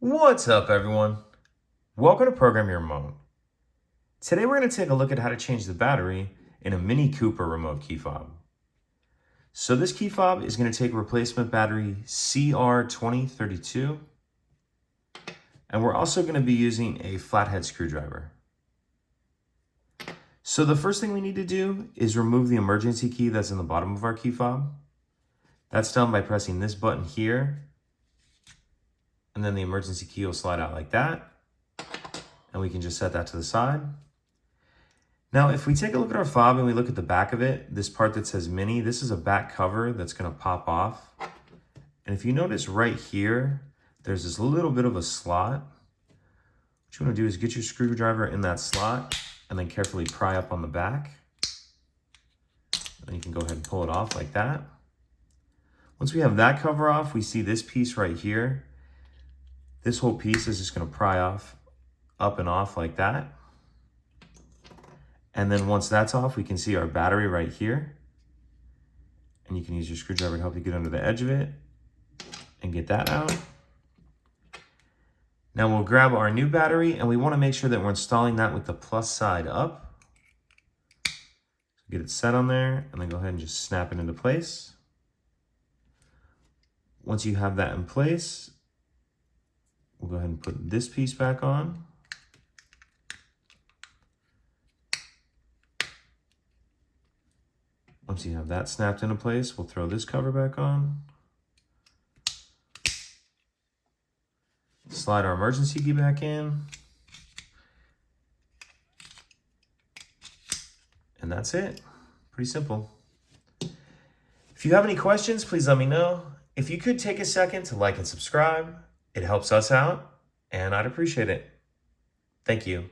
What's up, everyone? Welcome to Program Your Remote. Today we're going to take a look at how to change the battery in a Mini Cooper remote key fob. So this key fob is going to take a replacement battery CR2032, and we're also going to be using a flathead screwdriver. So the first thing we need to do is remove the emergency key that's in the bottom of our key fob. That's done by pressing this button here, and then the emergency key will slide out like that, and we can just set that to the side. Now, if we take a look at our fob and we look at the back of it, this part that says Mini, this is a back cover that's going to pop off. And if you notice right here, there's this little bit of a slot. What you want to do is get your screwdriver in that slot and then carefully pry up on the back. Then you can go ahead and pull it off like that. Once we have that cover off, we see this piece right here. This whole piece is just going to pry off, up and off like that. And then once that's off, we can see our battery right here. And you can use your screwdriver to help you get under the edge of it and get that out. Now we'll grab our new battery, and we want to make sure that we're installing that with the plus side up. So get it set on there, and then go ahead and just snap it into place. Once you have that in place, we'll go ahead and put this piece back on. Once you have that snapped into place, we'll throw this cover back on. Slide our emergency key back in. And that's it. Pretty simple. If you have any questions, please let me know. If you could take a second to like and subscribe, it helps us out, and I'd appreciate it. Thank you.